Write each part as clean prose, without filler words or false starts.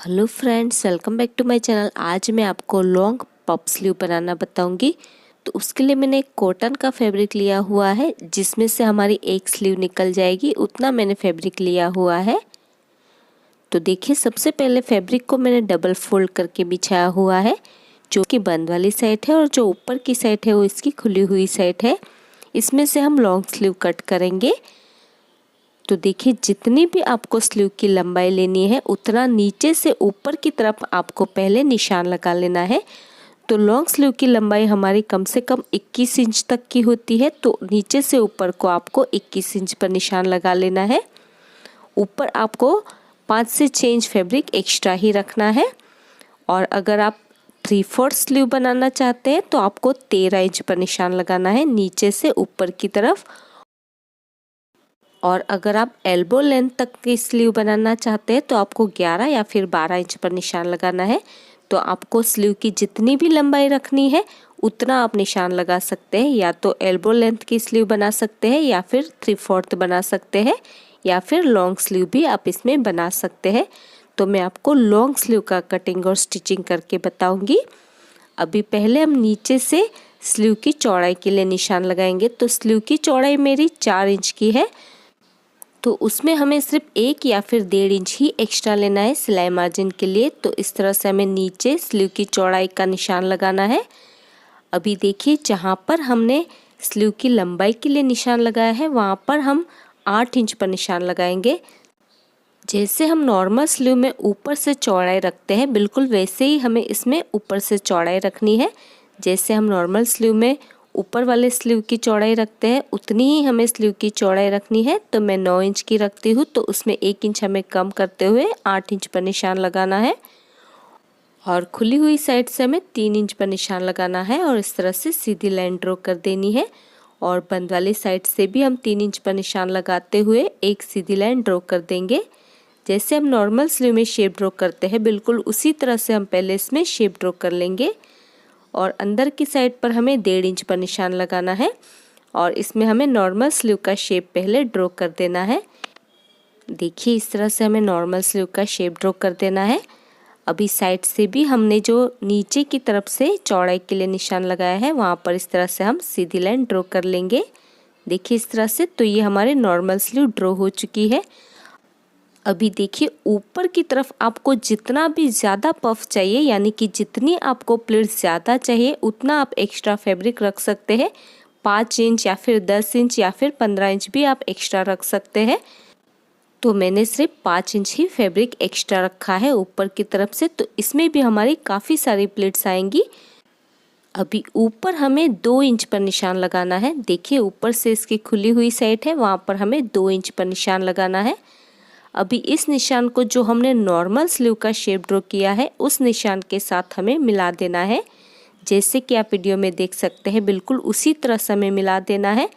Hello friends, welcome back to my channel. आज मैं आपको लॉन्ग पफ स्लीव बनाना बताऊंगी। तो उसके लिए मैंने एक कॉटन का फैब्रिक लिया हुआ है, जिसमें से हमारी एक स्लीव निकल जाएगी, उतना मैंने फैब्रिक लिया हुआ है। तो देखिए, सबसे पहले फैब्रिक को मैंने डबल फोल्ड करके बिछाया हुआ है, जो कि बंद वाली साइड है, और जो ऊपर की साइड है वो इसकी खुली हुई साइड है। इसमें से हम लॉन्ग स्लीव कट करेंगे। तो देखिए, जितनी भी आपको स्लीव की लंबाई लेनी है उतना नीचे से ऊपर की तरफ आपको पहले निशान लगा लेना है। तो लॉन्ग स्लीव की लंबाई हमारी कम से कम 21 इंच तक की होती है, तो नीचे से ऊपर को आपको 21 इंच पर निशान लगा लेना है। ऊपर आपको 5 से 6 इंच फैब्रिक एक्स्ट्रा ही रखना है। और अगर आप 3/4 स्लीव बनाना चाहते हैं तो आपको 13 इंच पर निशान लगाना है नीचे से ऊपर की तरफ। और अगर आप एल्बो लेंथ तक की स्लीव बनाना चाहते हैं तो आपको 11 या फिर 12 इंच पर निशान लगाना है। तो आपको स्लीव की जितनी भी लंबाई रखनी है उतना आप निशान लगा सकते हैं। या तो एल्बो लेंथ की स्लीव बना सकते हैं, या फिर 3/4 बना सकते हैं, या फिर लॉन्ग स्लीव भी आप इसमें बना सकते हैं। तो मैं आपको लॉन्ग स्लीव का कटिंग और स्टिचिंग करके बताऊंगी। अभी पहले हम नीचे से स्लीव की चौड़ाई के लिए निशान लगाएंगे। तो स्लीव की चौड़ाई मेरी 4 इंच की है, तो उसमें हमें सिर्फ 1 या फिर 1.5 इंच ही एक्स्ट्रा लेना है सिलाई मार्जिन के लिए। तो इस तरह से हमें नीचे स्लीव की चौड़ाई का निशान लगाना है। अभी देखिए, जहाँ पर हमने स्लीव की लंबाई के लिए निशान लगाया है वहाँ पर हम 8 इंच पर निशान लगाएंगे। जैसे हम नॉर्मल स्लीव में ऊपर से चौड़ाई रखते हैं, बिल्कुल वैसे ही हमें इसमें ऊपर से चौड़ाई रखनी है। जैसे हम नॉर्मल स्लीव में ऊपर वाले स्लीव की चौड़ाई रखते हैं उतनी ही हमें स्लीव की चौड़ाई रखनी है। तो मैं 9 इंच की रखती हूँ, तो उसमें 1 इंच हमें कम करते हुए 8 इंच पर निशान लगाना है। और खुली हुई साइड से हमें 3 इंच पर निशान लगाना है और इस तरह से सीधी लाइन ड्रॉ कर देनी है। और बंद वाली साइड से भी हम 3 इंच पर निशान लगाते हुए एक सीधी लाइन ड्रॉ कर देंगे। जैसे हम नॉर्मल स्लीव में शेप ड्रॉ करते हैं, बिल्कुल उसी तरह से हम पहले इसमें शेप ड्रॉ कर लेंगे। और अंदर की साइड पर हमें 1.5 इंच पर निशान लगाना है और इसमें हमें नॉर्मल स्लीव का शेप पहले ड्रॉ कर देना है। देखिए, इस तरह से हमें नॉर्मल स्लीव का शेप ड्रॉ कर देना है। अभी साइड से भी हमने जो नीचे की तरफ से चौड़ाई के लिए निशान लगाया है वहाँ पर इस तरह से हम सीधी लाइन ड्रॉ कर लेंगे। देखिए, इस तरह से। तो ये हमारी नॉर्मल स्लीव ड्रॉ हो चुकी है। अभी देखिए, ऊपर की तरफ आपको जितना भी ज़्यादा पफ चाहिए, यानी कि जितनी आपको प्लीट्स ज़्यादा चाहिए उतना आप एक्स्ट्रा फैब्रिक रख सकते हैं। 5 इंच या फिर 10 इंच या फिर 15 इंच भी आप एक्स्ट्रा रख सकते हैं। तो मैंने सिर्फ 5 इंच ही फैब्रिक एक्स्ट्रा रखा है ऊपर की तरफ से। तो इसमें भी हमारी काफ़ी सारी प्लीट्स आएंगी। अभी ऊपर हमें 2 इंच पर निशान लगाना है। देखिए, ऊपर से इसकी खुली हुई साइड है, वहाँ पर हमें 2 इंच पर निशान लगाना है। अभी इस निशान को जो हमने नॉर्मल स्लीव का शेप ड्रॉ किया है उस निशान के साथ हमें मिला देना है। जैसे कि आप वीडियो में देख सकते हैं, बिल्कुल उसी तरह से हमें मिला देना है।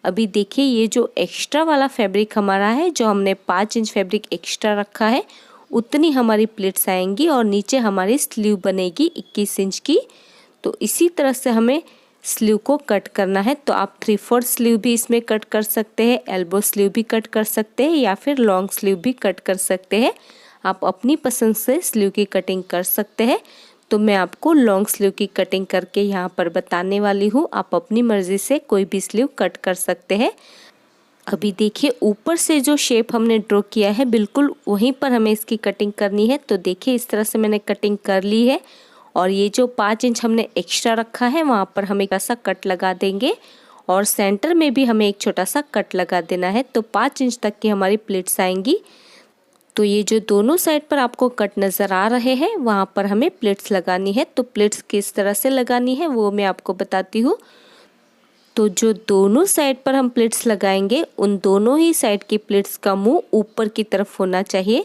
अभी देखिए, ये जो एक्स्ट्रा वाला फैब्रिक हमारा है, जो हमने 5 इंच फैब्रिक एक्स्ट्रा रखा है, उतनी हमारी प्लेट्स आएंगी और नीचे हमारी स्लीव बनेगी 21 इंच की। तो इसी तरह से हमें स्लीव को कट करना है। तो आप 3/4 स्लीव भी इसमें कट कर सकते हैं, एल्बो स्लीव भी कट कर सकते हैं, या फिर लॉन्ग स्लीव भी कट कर सकते हैं। आप अपनी पसंद से स्लीव की कटिंग कर सकते हैं। तो मैं आपको लॉन्ग स्लीव की कटिंग करके यहाँ पर बताने वाली हूँ। आप अपनी मर्जी से कोई भी स्लीव कट कर सकते हैं। अभी देखिए, ऊपर से जो शेप हमने ड्रॉ किया है बिल्कुल वहीं पर हमें इसकी कटिंग करनी है। तो देखिए, इस तरह से मैंने कटिंग कर ली है। और ये जो 5 इंच हमने एक्स्ट्रा रखा है वहाँ पर हम एक ऐसा कट लगा देंगे और सेंटर में भी हमें एक छोटा सा कट लगा देना है। तो 5 इंच तक की हमारी प्लेट्स आएंगी। तो ये जो दोनों साइड पर आपको कट नज़र आ रहे हैं वहाँ पर हमें प्लेट्स लगानी है। तो प्लेट्स किस तरह से लगानी है वो मैं आपको बताती हूँ। तो जो दोनों साइड पर हम प्लेट्स लगाएंगे उन दोनों ही साइड की प्लेट्स का मुंह ऊपर की तरफ होना चाहिए,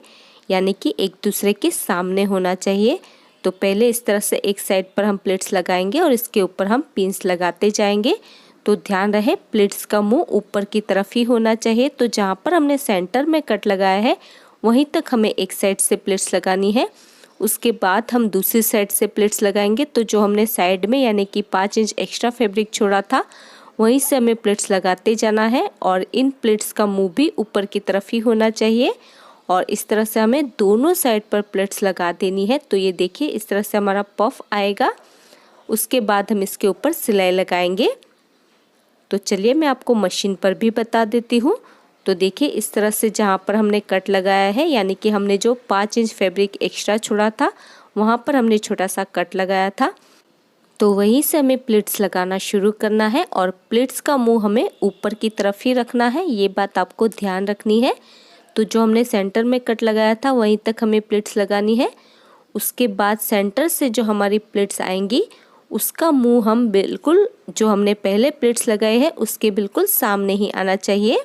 यानी कि एक दूसरे के सामने होना चाहिए। तो पहले इस तरह से एक साइड पर हम प्लेट्स लगाएंगे और इसके ऊपर हम पिन्स लगाते जाएंगे। तो ध्यान रहे, प्लेट्स का मुंह ऊपर की तरफ ही होना चाहिए। तो जहाँ पर हमने सेंटर में कट लगाया है वहीं तक हमें एक साइड से प्लेट्स लगानी है। उसके बाद हम दूसरी साइड से प्लेट्स लगाएंगे। तो जो हमने साइड में यानी कि 5 इंच एक्स्ट्रा फैब्रिक छोड़ा था वहीं से हमें प्लेट्स लगाते जाना है और इन प्लेट्स का मुंह भी ऊपर की तरफ ही होना चाहिए। और इस तरह से हमें दोनों साइड पर प्लेट्स लगा देनी है। तो ये देखिए इस तरह से हमारा पफ आएगा। उसके बाद हम इसके ऊपर सिलाई लगाएंगे। तो चलिए मैं आपको मशीन पर भी बता देती हूँ। तो देखिए इस तरह से जहाँ पर हमने कट लगाया है, यानी कि हमने जो 5 इंच फैब्रिक एक्स्ट्रा छोड़ा था वहाँ पर हमने छोटा सा कट लगाया था। तो वहीं से हमें प्लीट्स लगाना शुरू करना है और प्लीट्स का मुंह हमें ऊपर की तरफ ही रखना है, ये बात आपको ध्यान रखनी है। तो जो हमने सेंटर में कट लगाया था वहीं तक हमें प्लीट्स लगानी है। उसके बाद सेंटर से जो हमारी प्लीट्स आएंगी उसका मुंह हम बिल्कुल जो हमने पहले प्लीट्स लगाए हैं उसके बिल्कुल सामने ही आना चाहिए,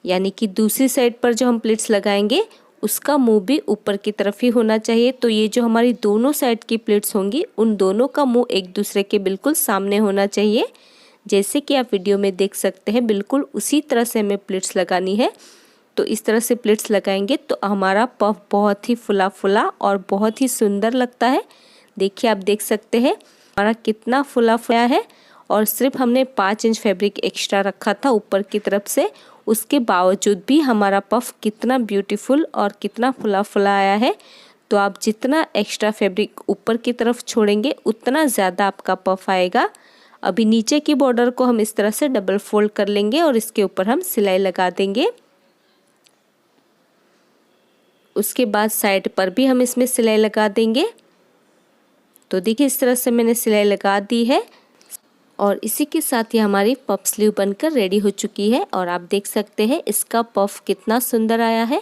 यानी कि दूसरी साइड पर जो हम प्लीट्स लगाएंगे उसका मुंह भी ऊपर की तरफ ही होना चाहिए। तो ये जो हमारी दोनों साइड की प्लीट्स होंगी उन दोनों का मुंह एक दूसरे के बिल्कुल सामने होना चाहिए। जैसे कि आप वीडियो में देख सकते हैं बिल्कुल उसी तरह से हमें प्लीट्स लगानी है। तो इस तरह से प्लीट्स लगाएंगे तो हमारा पफ बहुत ही फुला फुला और बहुत ही सुंदर लगता है। देखिए आप देख सकते हैं हमारा कितना फुला फुला है और सिर्फ हमने 5 इंच फैब्रिक एक्स्ट्रा रखा था ऊपर की तरफ से, उसके बावजूद भी हमारा पफ कितना ब्यूटीफुल और कितना फुला फुला आया है। तो आप जितना एक्स्ट्रा फैब्रिक ऊपर की तरफ छोड़ेंगे उतना ज़्यादा आपका पफ आएगा। अभी नीचे की बॉर्डर को हम इस तरह से डबल फोल्ड कर लेंगे और इसके ऊपर हम सिलाई लगा देंगे। उसके बाद साइड पर भी हम इसमें सिलाई लगा देंगे। तो देखिए इस तरह से मैंने सिलाई लगा दी है और इसी के साथ ही हमारी पफ स्लीव बनकर रेडी हो चुकी है। और आप देख सकते हैं इसका पफ कितना सुंदर आया है।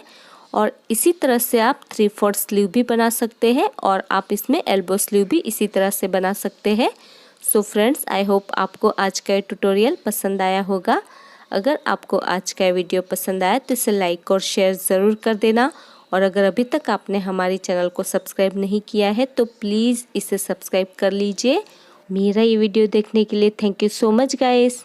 और इसी तरह से आप 3/4 स्लीव भी बना सकते हैं और आप इसमें एल्बो स्लीव भी इसी तरह से बना सकते हैं। सो फ्रेंड्स, आई होप आपको आज का ये ट्यूटोरियल पसंद आया होगा। अगर आपको आज का वीडियो पसंद आया तो इसे लाइक और शेयर ज़रूर कर देना। और अगर अभी तक आपने हमारी चैनल को सब्सक्राइब नहीं किया है तो प्लीज़ इसे सब्सक्राइब कर लीजिए। मेरा ये वीडियो देखने के लिए thank you so much guys.